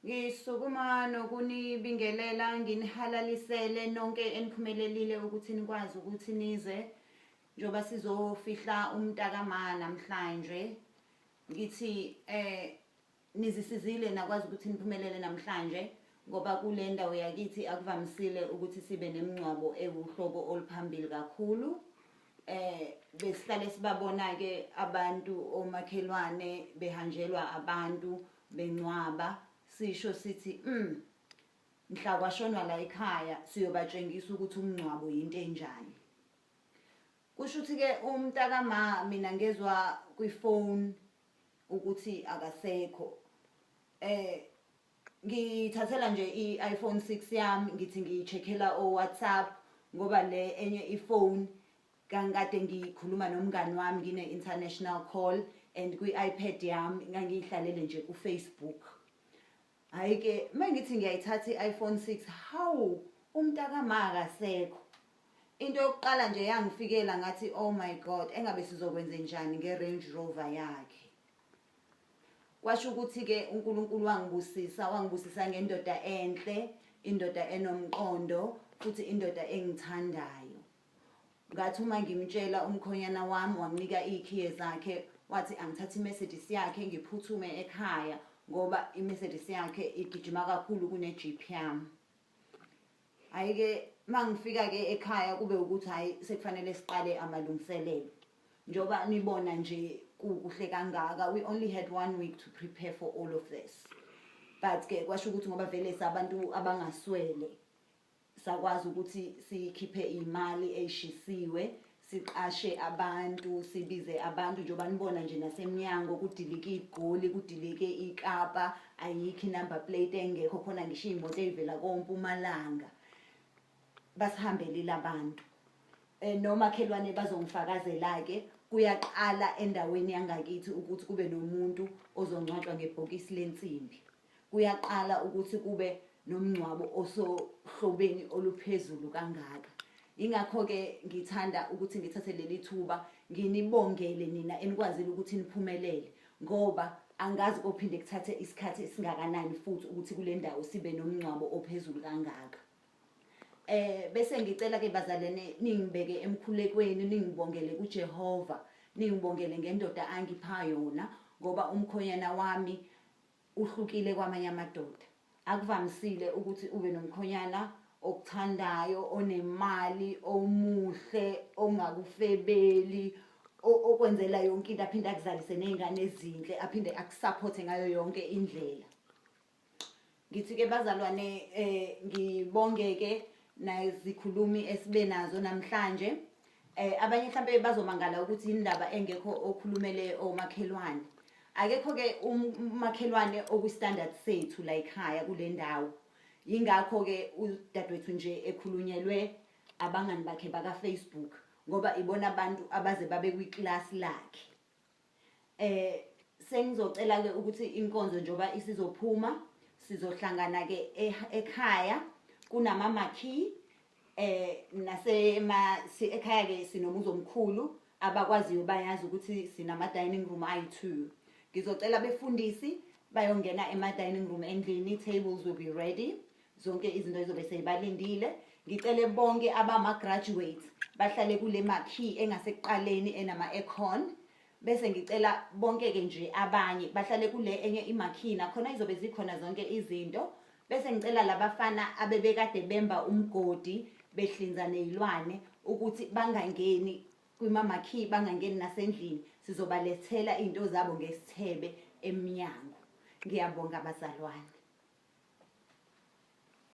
Ngisukuma nokunibingelela nginihalalisele nonke eniphumelelile ukuthi nikwazi ukuthi nize njoba sizofihla umntakama namhlanje. Ngithi nizisizile nakwazi ukuthi niphumelele namhlanje ngoba kule ndawo yakithi akuvamisile ukuthi sibe nemingcwabo ewuhlobo oluphambili kakhulu. Besihlale sibabona ke abantu omakhelwane behanjelwa abantu bencwaba, sisho sithi mhla kwashonwa la ekhaya siyobatshengisa ukuthi umncwabo into enjani. Kusho ukuthi ke umntakama mina ngezwa kwifone ukuthi akasekho. Ngithathela nje i-iPhone 6 yami ngithi ngiyicheckela WhatsApp ngoba le enye ifone kangikade ngikhuluma nomngani wami ngine-international call and kwi-iPad yami ngangiyihlalele nje ku-Facebook. Hayi ke mangithi ngiyayithatha i-iPhone 6 hawu umntakama akasekho. Into yokuqala nje yangifikela ngathi oh my god engabe sizokwenza njani nge-Range Rover yakhe. Kwasho ukuthi ke uNkulunkulu wangibusisa ngendoda enhle, indoda enomqondo futhi indoda engithandayo. Ngathi uma ngimtshela umkhonyana wami wanginika ikhiye zakhe wathi angithathe iMercedes yakhe ngiphuthume ekhaya ngoba iMercedes yakhe igijima kakhulu kune-Jeep yami. Hayi ke mangifika ke ekhaya kube ukuthi hayi sekufanele siqale amalungiselelo. Njoba nibona nje kuhle kangaka, we only had 1 week to prepare for all of this. But ke kwasho ukuthi ngoba vele sabantu abangaswele sakwazi ukuthi sikhiphe imali eyishisiwe, siqashe abantu, sibize abantu njoba nibona nje nasemnyango kudilike igoli, kudilike ikapa, ayikho number plate engekho khona ngisho imoto evela koMpumalanga. Basihambelile abantu. Nomakhelwane bazongifakazela ke kuyaqala endaweni yangakithi ukuthi kube nomuntu ozongcwatshwa ngebhokisi lensimbi. Kuyaqala ukuthi kube nomncwabo osohlobeni oluphezulu kangaka. Ingakho ke ngithanda ukuthi ngithathe leli thuba nginibongele nina enikwazile ukuthi niphumelele ngoba angazi kophinde kuthathe isikhathi esingakanani futhi ukuthi kule ndawo sibe nomncwabo ophezulu kangaka. Bese ngicela ke bazalwane ningibeke emkhulekweni, ningibongele kuJehova, ningibongele ngendoda angipha yona ngoba umkhonyana wami uhlukile kwamanye amadoda. Akuvamisile ukuthi ube nomkhonyana okuthandayo, onemali, omuhle, ongakufebeli, okwenzela yonke into aphinde akuzalise nezingane ezinhle, aphinde akusupport ngayo yonke indlela. Ngithi ke bazalwane ngibongeke nazikhulumi esibe nazo namhlanje. Abanye mhlambe bazomangala ukuthi indaba engekho okhulumele omakhelwane. Akekho ke umakhelwane okustandard sethu la ekhaya kule ndawo. Ingakho ke udadewethu nje ekhulunyelwe abangani bakhe baka Facebook ngoba ibona abantu abaze babe kwiclass lakhe. Sengizocela ke ukuthi inkonzo njoba isizophuma sizohlangana ke ekhaya kunama makhi ekhaya ke sinomuzi omkhulu abakwaziyo bayazi ukuthi sinama dining room ayi2. Ngizocela befundisi bayongena ema dining room endlini, tables will be ready, zonke izinto ezobe seyibalindile. Ngicele bonke abama graduates bahlale kule makhi engasekuqaleni enama aircon. Bese ngicela bonke ke nje abanye bahlale kule enye imakhina khona izobe zikhona zonke izinto. Bese ngicela labafana abebekade bemba umgodi behlinza nezilwane ukuthi bangangeni kwimamakhi, bangangeni nasendlini, sizobalethela izinto zabo ngesithebe eminyango. Ngiyabonga bazalwane.